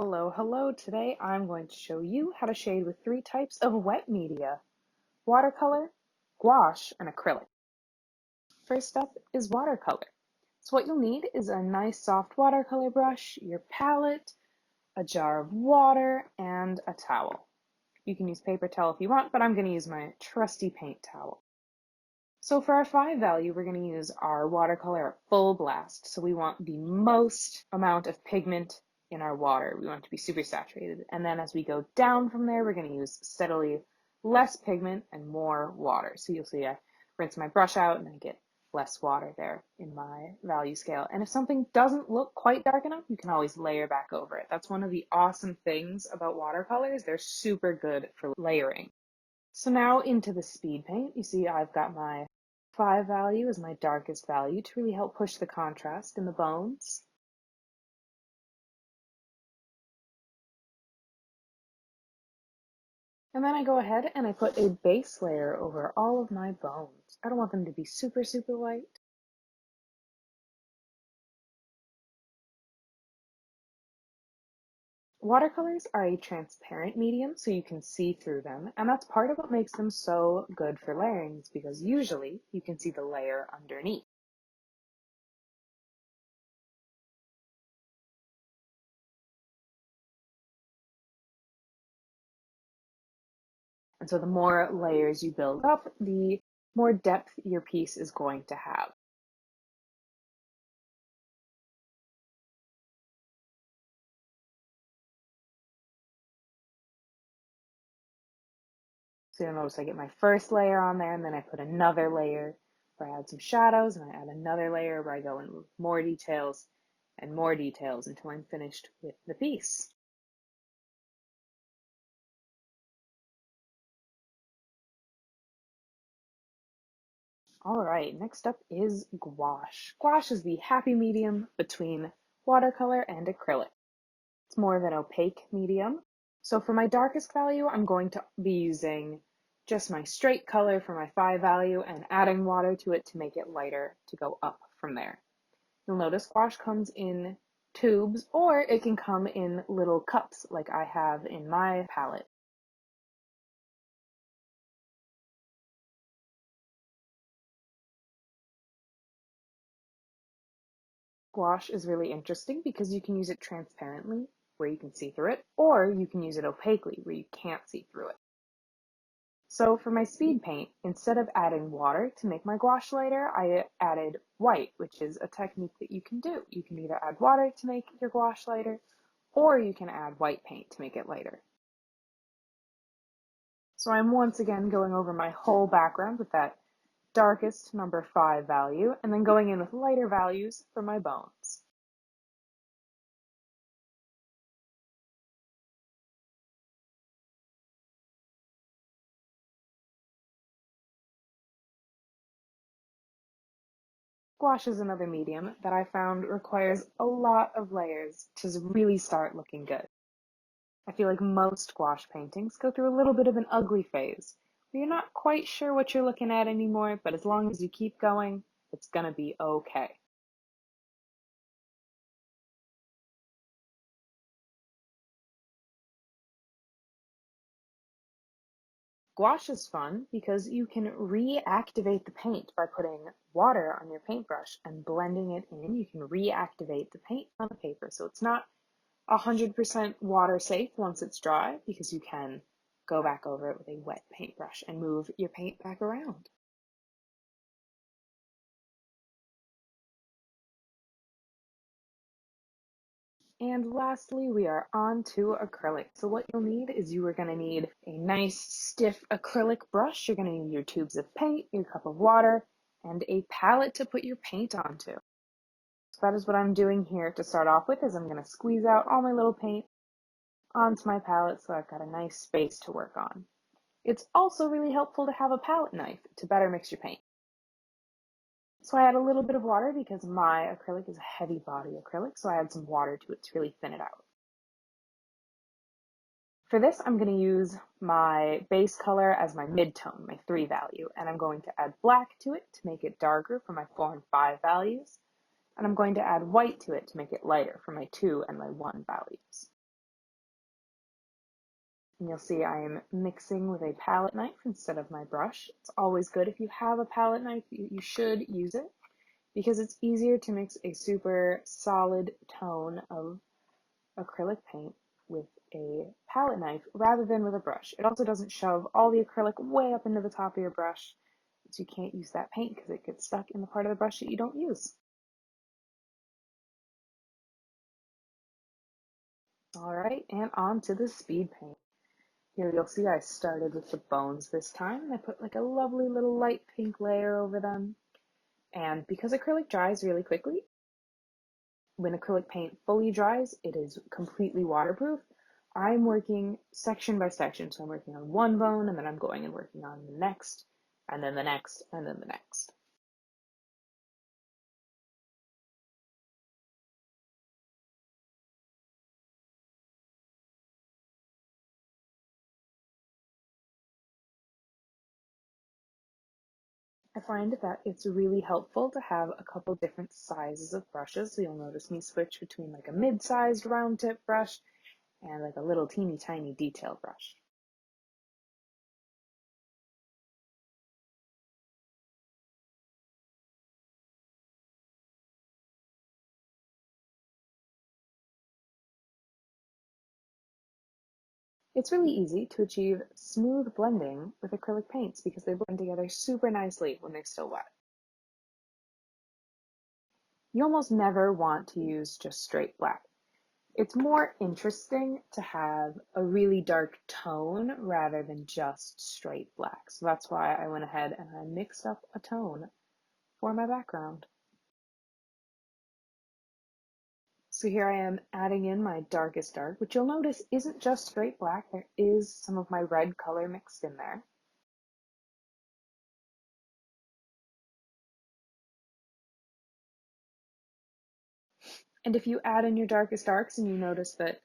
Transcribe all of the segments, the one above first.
Hello, hello. Today I'm going to show you how to shade with three types of wet media: watercolor, gouache, and acrylic. First up is watercolor. So what you'll need is a nice soft watercolor brush, your palette, a jar of water, and a towel. You can use paper towel if you want, but I'm going to use my trusty paint towel. So for our 5 value, we're going to use our watercolor at full blast. So we want the most amount of pigment in our water. We want it to be super saturated. And then as we go down from there, we're going to use steadily less pigment and more water. So you'll see I rinse my brush out and I get less water there in my value scale. And if something doesn't look quite dark enough, you can always layer back over it. That's one of the awesome things about watercolors. They're super good for layering. So now into the speed paint. You see I've got my 5 value as my darkest value to really help push the contrast in the bones. And then I go ahead and I put a base layer over all of my bones. I don't want them to be super, super white. Watercolors are a transparent medium, so you can see through them, and that's part of what makes them so good for layering, because usually you can see the layer underneath. And so the more layers you build up, the more depth your piece is going to have. So you'll notice I get my first layer on there, and then I put another layer where I add some shadows, and I add another layer where I go in with more details and more details until I'm finished with the piece. All right, next up is gouache. Gouache is the happy medium between watercolor and acrylic. It's more of an opaque medium. So for my darkest value, I'm going to be using just my straight color for my 5 value and adding water to it to make it lighter to go up from there. You'll notice gouache comes in tubes, or it can come in little cups like I have in my palette. Gouache is really interesting because you can use it transparently, where you can see through it, or you can use it opaquely, where you can't see through it. So for my speed paint, instead of adding water to make my gouache lighter, I added white, which is a technique that you can do. You can either add water to make your gouache lighter, or you can add white paint to make it lighter. So I'm once again going over my whole background with that darkest number 5 value, and then going in with lighter values for my bones. Gouache is another medium that I found requires a lot of layers to really start looking good. I feel like most gouache paintings go through a little bit of an ugly phase, where you're not quite sure what you're looking at anymore, but as long as you keep going, it's gonna be okay. Gouache is fun because you can reactivate the paint by putting water on your paintbrush and blending it in. You can reactivate the paint on the paper. So it's not 100% water safe once it's dry, because you can go back over it with a wet paintbrush and move your paint back around. And lastly, we are on to acrylic. So what you'll need is you are going to need a nice stiff acrylic brush. You're going to need your tubes of paint, your cup of water, and a palette to put your paint onto. So that is what I'm doing here to start off with, is I'm going to squeeze out all my little paint onto my palette so I've got a nice space to work on. It's also really helpful to have a palette knife to better mix your paint. So I add a little bit of water because my acrylic is a heavy body acrylic, so I add some water to it to really thin it out. For this, I'm going to use my base color as my mid-tone, my 3 value, and I'm going to add black to it to make it darker for my 4 and 5 values, and I'm going to add white to it to make it lighter for my 2 and my 1 values. And you'll see I am mixing with a palette knife instead of my brush. It's always good if you have a palette knife, you should use it because it's easier to mix a super solid tone of acrylic paint with a palette knife rather than with a brush. It also doesn't shove all the acrylic way up into the top of your brush, so you can't use that paint because it gets stuck in the part of the brush that you don't use. All right, and on to the speed paint. Here you'll see I started with the bones this time, and I put like a lovely little light pink layer over them. And because acrylic dries really quickly, when acrylic paint fully dries, it is completely waterproof. I'm working section by section, so I'm working on one bone, and then I'm going and working on the next, and then the next, and then the next. I find that it's really helpful to have a couple different sizes of brushes. So you'll notice me switch between like a mid-sized round tip brush and like a little teeny tiny detail brush. It's really easy to achieve smooth blending with acrylic paints because they blend together super nicely when they're still wet. You almost never want to use just straight black. It's more interesting to have a really dark tone rather than just straight black. So that's why I went ahead and I mixed up a tone for my background. So here I am adding in my darkest dark, which you'll notice isn't just straight black. There is some of my red color mixed in there. And if you add in your darkest darks and you notice that,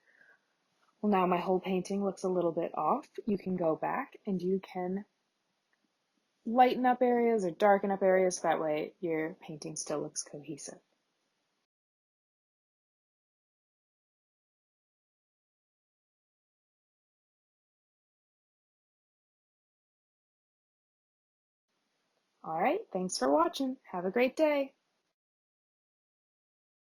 well, now my whole painting looks a little bit off, you can go back and you can lighten up areas or darken up areas. That way your painting still looks cohesive. All right, thanks for watching. Have a great day.